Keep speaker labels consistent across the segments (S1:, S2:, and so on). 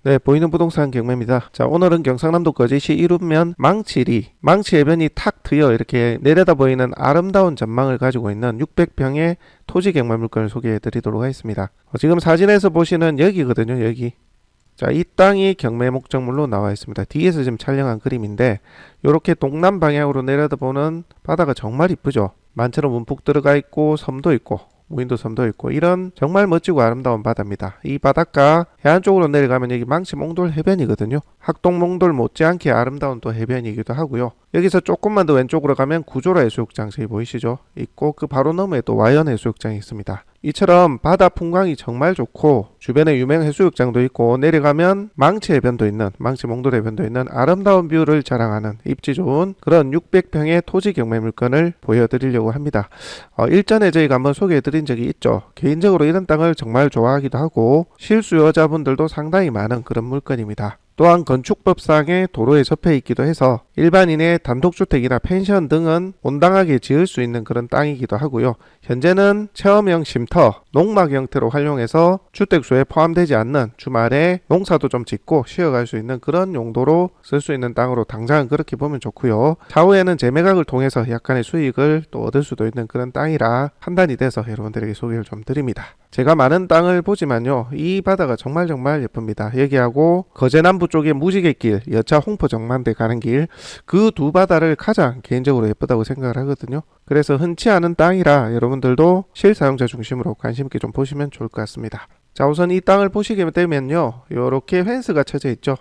S1: 네, 보이는 부동산 경매입니다. 자, 오늘은 경상남도 거제시 이룸면 망치리, 망치 해변이 탁 트여 이렇게 내려다 보이는 아름다운 전망을 가지고 있는 600평의 토지 경매 물건을 소개해 드리도록 하겠습니다. 지금 사진에서 보시는 여기거든요, 여기. 자, 이 땅이 경매 목적물로 나와 있습니다. 뒤에서 지금 촬영한 그림인데 이렇게 동남 방향으로 내려다보는 바다가 정말 이쁘죠. 많처럼 움푹 들어가 있고 섬도 있고 무인도 섬도 있고 이런 정말 멋지고 아름다운 바다입니다. 이 바닷가 해안 쪽으로 내려가면 여기 망치 몽돌 해변이거든요. 학동 몽돌 못지않게 아름다운 또 해변이기도 하고요. 여기서 조금만 더 왼쪽으로 가면 구조라 해수욕장 저기 보이시죠? 있고 그 바로 너머에 또 와이언 해수욕장이 있습니다. 이처럼 바다 풍광이 정말 좋고 주변에 유명 해수욕장도 있고 내려가면 망치 해변도 있는 망치 몽돌 해변도 있는 아름다운 뷰를 자랑하는 입지 좋은 그런 600평의 토지 경매 물건을 보여드리려고 합니다. 일전에 저희가 한번 소개해드린 적이 있죠. 개인적으로 이런 땅을 정말 좋아하기도 하고 실수요자분들도 상당히 많은 그런 물건입니다. 또한 건축법상의 도로에 접해 있기도 해서 일반인의 단독주택이나 펜션 등은 온당하게 지을 수 있는 그런 땅이기도 하고요. 현재는 체험형 쉼터, 농막 형태로 활용해서 주택수에 포함되지 않는 주말에 농사도 좀 짓고 쉬어갈 수 있는 그런 용도로 쓸 수 있는 땅으로 당장은 그렇게 보면 좋고요. 차후에는 재매각을 통해서 약간의 수익을 또 얻을 수도 있는 그런 땅이라 판단이 돼서 여러분들에게 소개를 좀 드립니다. 제가 많은 땅을 보지만요, 이 바다가 정말 예쁩니다. 여기하고 거제남부 쪽에 무지개길, 여차 홍포 정만대 가는 길, 그 두 바다를 가장 개인적으로 예쁘다고 생각을 하거든요. 그래서 흔치 않은 땅이라 여러분들도 실사용자 중심으로 관심 있게 좀 보시면 좋을 것 같습니다. 자, 우선 이 땅을 보시게 되면요, 요렇게 펜스가 쳐져 있죠.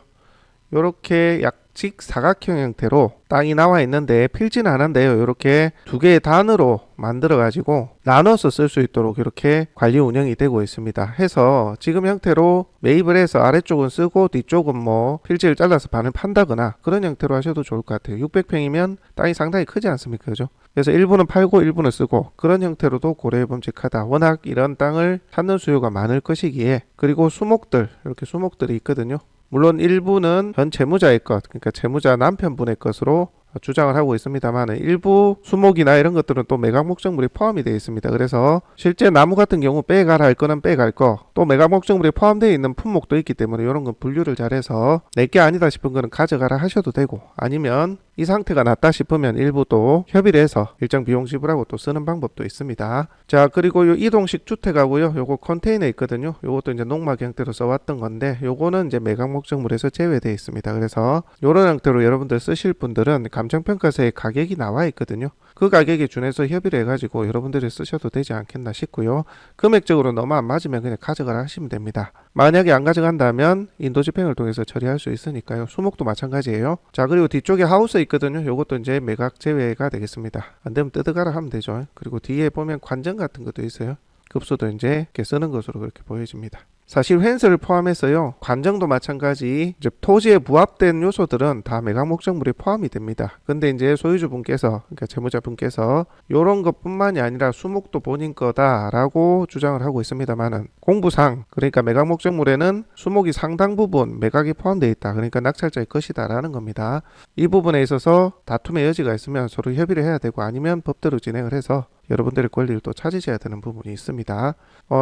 S1: 요렇게 약직 사각형 형태로 땅이 나와 있는데 필지는 않은데요, 이렇게 두 개의 단으로 만들어 가지고 나눠서 쓸 수 있도록 이렇게 관리 운영이 되고 있습니다. 해서 지금 형태로 매입을 해서 아래쪽은 쓰고 뒤쪽은 뭐 필지를 잘라서 반을 판다거나 그런 형태로 하셔도 좋을 것 같아요. 600평이면 땅이 상당히 크지 않습니까? 그죠? 그래서 일부는 팔고 일부는 쓰고 그런 형태로도 고려해 봄직하다. 워낙 이런 땅을 찾는 수요가 많을 것이기에. 그리고 수목들, 이렇게 수목들이 있거든요. 물론 일부는 현 채무자의 것, 그러니까 채무자 남편분의 것으로 주장을 하고 있습니다만 일부 수목이나 이런 것들은 또 매각 목적물이 포함이 되어 있습니다. 그래서 실제 나무 같은 경우 빼가라 할 거는 빼갈 거, 또 매각 목적물이 포함되어 있는 품목도 있기 때문에 이런 건 분류를 잘해서 내게 아니다 싶은 거는 가져가라 하셔도 되고, 아니면 이 상태가 낫다 싶으면 일부 또 협의를 해서 일정 비용 지불하고 또 쓰는 방법도 있습니다. 자, 그리고 요 이동식 주택하고요, 요거 컨테이너 있거든요. 요것도 이제 농막 형태로 써왔던 건데 요거는 이제 매각 목적물에서 제외되어 있습니다. 그래서 요런 형태로 여러분들 쓰실 분들은 감정평가서에 가격이 나와 있거든요. 그 가격에 준해서 협의를 해가지고 여러분들이 쓰셔도 되지 않겠나 싶고요. 금액적으로 너무 안 맞으면 그냥 가져가라 하시면 됩니다. 만약에 안 가져간다면 인도집행을 통해서 처리할 수 있으니까요. 수목도 마찬가지예요. 자, 그리고 뒤쪽에 하우스 있거든요. 요것도 이제 매각 제외가 되겠습니다. 안 되면 뜯어가라 하면 되죠. 그리고 뒤에 보면 관전 같은 것도 있어요. 급소도 이제 이렇게 쓰는 것으로 그렇게 보여집니다. 사실 펜스를 포함해서요, 관정도 마찬가지 이제 토지에 부합된 요소들은 다 매각 목적물이 포함이 됩니다. 근데 이제 소유주분께서, 그러니까 채무자분께서 이런 것뿐만이 아니라 수목도 본인 거다라고 주장을 하고 있습니다만은 공부상, 그러니까 매각 목적물에는 수목이 상당 부분 매각이 포함되어 있다, 그러니까 낙찰자의 것이다라는 겁니다. 이 부분에 있어서 다툼의 여지가 있으면 서로 협의를 해야 되고, 아니면 법대로 진행을 해서 여러분들의 권리를 또 찾으셔야 되는 부분이 있습니다.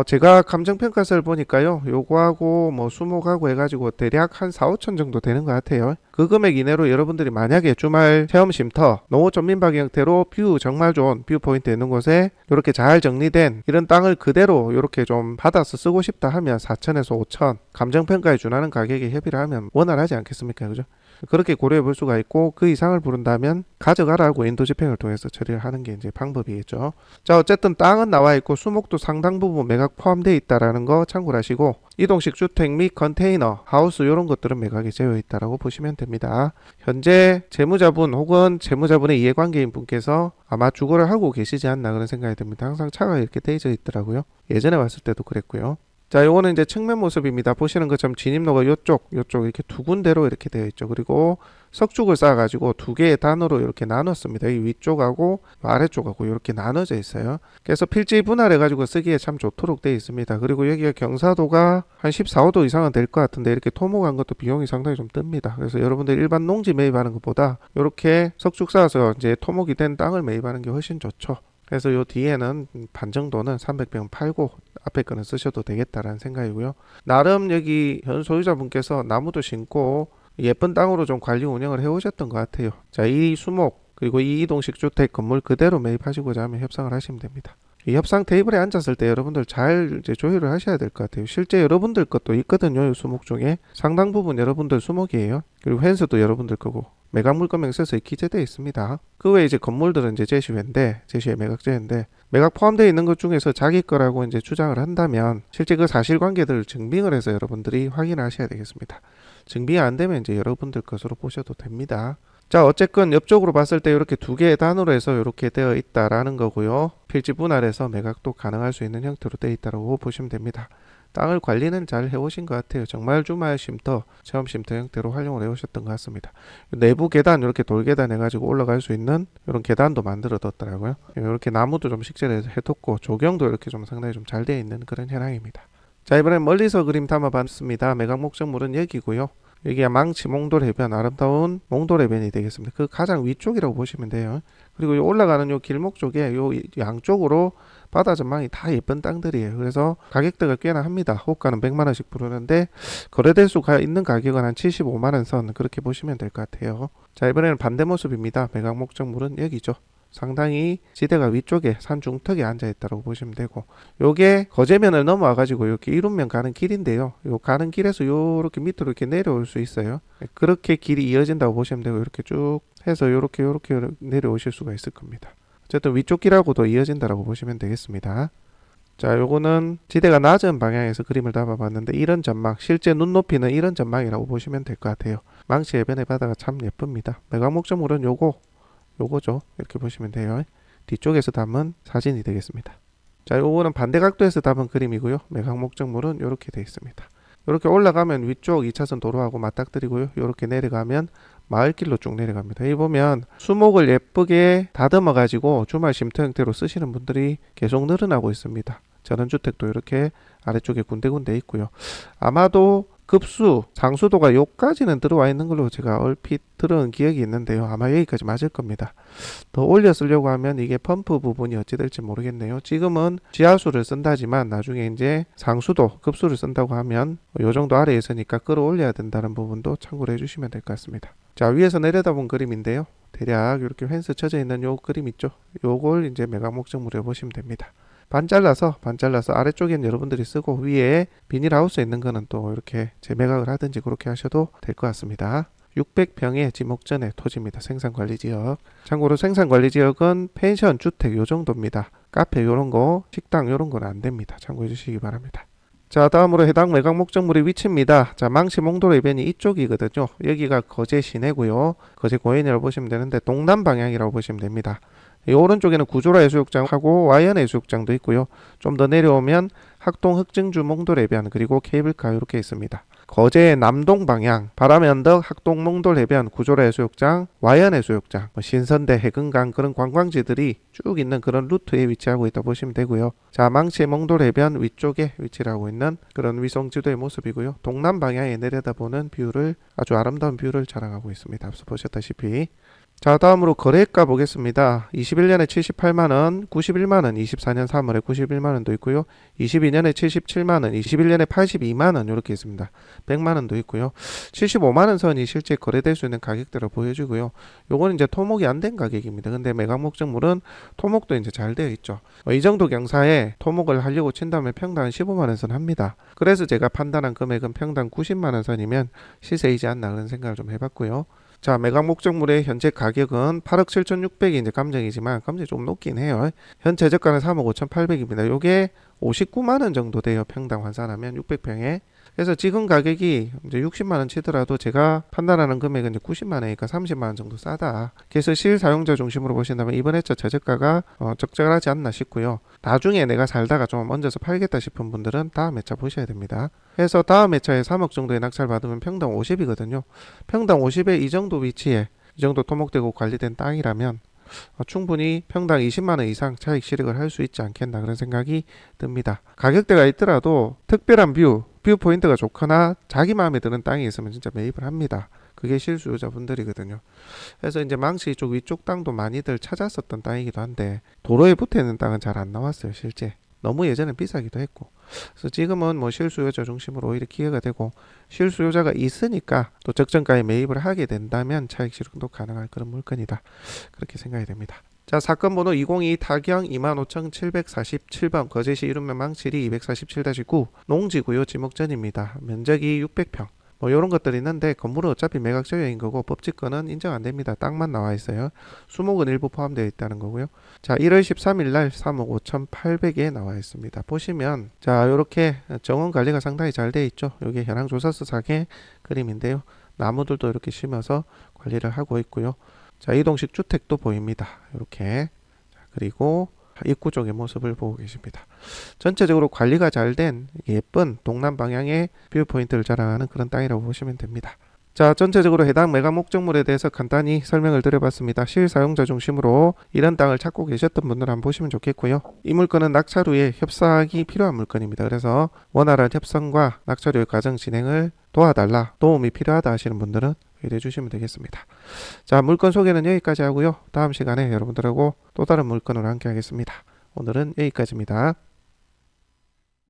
S1: 제가 감정평가서를 보니까요, 요거하고 뭐 수목하고 해가지고 대략 한 4, 5천 정도 되는 것 같아요. 그 금액 이내로 여러분들이 만약에 주말 체험 쉼터, 농어촌 민박 형태로 뷰 정말 좋은 뷰 포인트 있는 곳에 이렇게 잘 정리된 이런 땅을 그대로 이렇게 좀 받아서 쓰고 싶다 하면 4천에서 5천 감정평가에 준하는 가격에 협의를 하면 원활하지 않겠습니까? 그죠? 그렇게 고려해 볼 수가 있고, 그 이상을 부른다면 가져가라고 인도집행을 통해서 처리를 하는 게 이제 방법이겠죠. 자, 어쨌든 땅은 나와 있고 수목도 상당 부분 매각 포함되어 있다라는 거 참고를 하시고, 이동식 주택 및 컨테이너, 하우스 이런 것들은 매각이 되어 있다라고 보시면 됩니다. 현재 채무자분 혹은 채무자분의 이해관계인 분께서 아마 주거를 하고 계시지 않나 그런 생각이 듭니다. 항상 차가 이렇게 되어져 있더라고요. 예전에 왔을 때도 그랬고요. 자, 요거는 이제 측면 모습입니다. 보시는 것처럼 진입로가 요쪽 이렇게 두 군데로 이렇게 되어 있죠. 그리고 석축을 쌓아가지고 두 개의 단으로 이렇게 나눴습니다. 이 위쪽하고 아래쪽하고 이렇게 나눠져 있어요. 그래서 필지 분할해가지고 쓰기에 참 좋도록 되어 있습니다. 그리고 여기가 경사도가 한 14, 5도 이상은 될 것 같은데 이렇게 토목한 것도 비용이 상당히 좀 뜹니다. 그래서 여러분들 일반 농지 매입하는 것보다 이렇게 석축 쌓아서 이제 토목이 된 땅을 매입하는 게 훨씬 좋죠. 그래서 요 뒤에는 반 정도는 300평 팔고 앞에 거는 쓰셔도 되겠다라는 생각이고요. 나름 여기 현 소유자분께서 나무도 심고 예쁜 땅으로 좀 관리 운영을 해 오셨던 것 같아요. 자, 이 수목 그리고 이 이동식 주택 건물 그대로 매입하시고자 하면 협상을 하시면 됩니다. 이 협상 테이블에 앉았을 때 여러분들 잘 이제 조율을 하셔야 될 것 같아요. 실제 여러분들 것도 있거든요. 이 수목 중에 상당 부분 여러분들 수목이에요. 그리고 펜스도 여러분들 거고 매각 물건 명세서에 기재되어 있습니다. 그 외에 이제 건물들은 이제 제시의 매각제인데 매각 포함되어 있는 것 중에서 자기 거라고 이제 주장을 한다면 실제 그 사실관계들을 증빙을 해서 여러분들이 확인하셔야 되겠습니다. 증빙이 안 되면 이제 여러분들 것으로 보셔도 됩니다. 자, 어쨌건 옆쪽으로 봤을 때 이렇게 두 개의 단으로 해서 이렇게 되어 있다라는 거고요. 필지 분할해서 매각도 가능할 수 있는 형태로 되어 있다고 보시면 됩니다. 땅을 관리는 잘 해오신 것 같아요. 정말 주말 쉼터, 체험 쉼터 형태로 활용을 해오셨던 것 같습니다. 내부 계단 이렇게 돌계단 해가지고 올라갈 수 있는 이런 계단도 만들어 뒀더라고요. 이렇게 나무도 좀 식재를 해뒀고 조경도 이렇게 좀 상당히 좀 잘 되어 있는 그런 현황입니다. 자, 이번엔 멀리서 그림 담아봤습니다. 매각 목적물은 여기고요. 여기가 망치 몽돌 해변, 아름다운 몽돌 해변이 되겠습니다. 그 가장 위쪽이라고 보시면 돼요. 그리고 올라가는 요 길목 쪽에 요 양쪽으로 바다 전망이 다 예쁜 땅들이에요. 그래서 가격대가 꽤나 합니다. 호가는 100만 원씩 부르는데 거래될 수가 있는 가격은 한 75만 원 선 그렇게 보시면 될 것 같아요. 자, 이번에는 반대 모습입니다. 매각 목적물은 여기죠. 상당히 지대가 위쪽에 산 중턱에 앉아 있다고 보시면 되고 요게 거제면을 넘어와 가지고 이렇게 이룸면 가는 길인데요. 요 가는 길에서 요렇게 밑으로 이렇게 내려올 수 있어요. 그렇게 길이 이어진다고 보시면 되고 이렇게 쭉 해서 요렇게 내려오실 수가 있을 겁니다. 어쨌든 위쪽 길하고도 이어진다고 보시면 되겠습니다. 자, 요거는 지대가 낮은 방향에서 그림을 담아봤는데 이런 전망, 실제 눈높이는 이런 전망이라고 보시면 될 것 같아요. 망치 해변의 바다가 참 예쁩니다. 매각 목적물은 요거죠. 이렇게 보시면 돼요. 뒤쪽에서 담은 사진이 되겠습니다. 자, 요거는 반대 각도에서 담은 그림이고요. 매각 목적물은 이렇게 되어 있습니다. 이렇게 올라가면 위쪽 2차선 도로하고 맞닥뜨리고요. 이렇게 내려가면 마을길로 쭉 내려갑니다. 여기 보면 수목을 예쁘게 다듬어 가지고 주말 쉼터 형태로 쓰시는 분들이 계속 늘어나고 있습니다. 전원주택도 이렇게 아래쪽에 군데군데 있고요. 아마도 급수, 상수도가 여기까지는 들어와 있는 걸로 제가 얼핏 들은 기억이 있는데요. 아마 여기까지 맞을 겁니다. 더 올려 쓰려고 하면 이게 펌프 부분이 어찌 될지 모르겠네요. 지금은 지하수를 쓴다지만 나중에 이제 상수도, 급수를 쓴다고 하면 요 정도 아래에 있으니까 끌어올려야 된다는 부분도 참고로 해주시면 될 것 같습니다. 자, 위에서 내려다본 그림인데요. 대략 이렇게 펜스 쳐져 있는 요 그림 있죠. 요걸 이제 매각 목적물로 해보시면 됩니다. 반 잘라서 아래쪽엔 여러분들이 쓰고 위에 비닐하우스 있는 거는 또 이렇게 재매각을 하든지 그렇게 하셔도 될 것 같습니다. 600평의 지목전의 토지입니다. 생산관리지역. 참고로 생산관리지역은 펜션, 주택 요 정도입니다. 카페 요런 거, 식당 요런 건 안 됩니다. 참고해 주시기 바랍니다. 자, 다음으로 해당 매각 목적물의 위치입니다. 자, 망치 몽돌 해변이 이쪽이거든요. 여기가 거제 시내고요. 거제 고현이라고 보시면 되는데 동남 방향이라고 보시면 됩니다. 이 오른쪽에는 구조라 해수욕장하고 와이언 해수욕장도 있고요. 좀 더 내려오면 학동 흑증주 몽돌 해변 그리고 케이블카 이렇게 있습니다. 거제 남동 방향 바람연덕 학동 몽돌 해변 구조라 해수욕장 와이언 해수욕장 신선대 해금강 그런 관광지들이 쭉 있는 그런 루트에 위치하고 있다 보시면 되고요. 자, 망치 몽돌 해변 위쪽에 위치를 하고 있는 그런 위성지도의 모습이고요. 동남 방향에 내려다보는 뷰를 아주 아름다운 뷰를 자랑하고 있습니다. 앞서 보셨다시피. 자, 다음으로 거래가 보겠습니다. 21년에 78만원, 91만원, 24년 3월에 91만원도 있고요. 22년에 77만원, 21년에 82만원 이렇게 있습니다. 100만원도 있고요. 75만원 선이 실제 거래될 수 있는 가격대로 보여주고요. 요거는 이제 토목이 안 된 가격입니다. 근데 매각 목적물은 토목도 이제 잘 되어 있죠. 이 정도 경사에 토목을 하려고 친다면 평당 15만원 선 합니다. 그래서 제가 판단한 금액은 평당 90만원 선이면 시세이지 않나 그런 생각을 좀 해봤고요. 자, 매각 목적물의 현재 가격은 8억 7,600이 이제 감정이지만 감정이 좀 높긴 해요. 현 최저가는 3억 5,800입니다. 요게 59만원 정도 돼요. 평당 환산하면 600평에. 그래서 지금 가격이 이제 60만원 치더라도 제가 판단하는 금액은 이제 90만원이니까 30만원 정도 싸다. 그래서 실사용자 중심으로 보신다면 이번 해차 최저가가 적절하지 않나 싶고요. 나중에 내가 살다가 좀 얹어서 팔겠다 싶은 분들은 다음 해차 보셔야 됩니다. 그래서 다음 해차에 3억 정도의 낙찰 받으면 평당 50이거든요. 평당 50에 이 정도 위치에 이 정도 토목되고 관리된 땅이라면 충분히 평당 20만원 이상 차익 실익을 할 수 있지 않겠나 그런 생각이 듭니다. 가격대가 있더라도 특별한 뷰 포인트가 좋거나 자기 마음에 드는 땅이 있으면 진짜 매입을 합니다. 그게 실수요자분들이거든요. 그래서 이제 망치 쪽 위쪽 땅도 많이들 찾았었던 땅이기도 한데 도로에 붙어 있는 땅은 잘 안 나왔어요, 실제. 너무 예전에 비싸기도 했고. 그래서 지금은 뭐 실수요자 중심으로 오히려 기회가 되고, 실수요자가 있으니까 또 적정가에 매입을 하게 된다면 차익 실현도 가능할 그런 물건이다. 그렇게 생각이 됩니다. 자, 사건 번호 202 타경 25,747번 거제시 이룸면 망칠이 247-9 농지구요 지목전입니다. 면적이 600평. 뭐 요런 것들이 있는데 건물은 어차피 매각저여인 거고 법칙권은 인정 안 됩니다. 땅만 나와 있어요. 수목은 일부 포함되어 있다는 거고요. 자, 1월 13일 날 3억 5,800에 나와 있습니다. 보시면 자, 요렇게 정원 관리가 상당히 잘 돼 있죠. 요게 현황조사서상의 그림인데요. 나무들도 이렇게 심어서 관리를 하고 있고요. 자, 이동식 주택도 보입니다. 이렇게. 그리고 입구 쪽의 모습을 보고 계십니다. 전체적으로 관리가 잘 된 예쁜 동남 방향의 뷰 포인트를 자랑하는 그런 땅이라고 보시면 됩니다. 자, 전체적으로 해당 매각 목적물에 대해서 간단히 설명을 드려봤습니다. 실사용자 중심으로 이런 땅을 찾고 계셨던 분들은 한번 보시면 좋겠고요. 이 물건은 낙찰후에 협상이 필요한 물건입니다. 그래서 원활한 협상과 낙찰후의 과정 진행을 도와달라, 도움이 필요하다 하시는 분들은 의뢰해 주시면 되겠습니다. 자, 물건 소개는 여기까지 하고요. 다음 시간에 여러분들하고 또 다른 물건으로 함께 하겠습니다. 오늘은 여기까지입니다.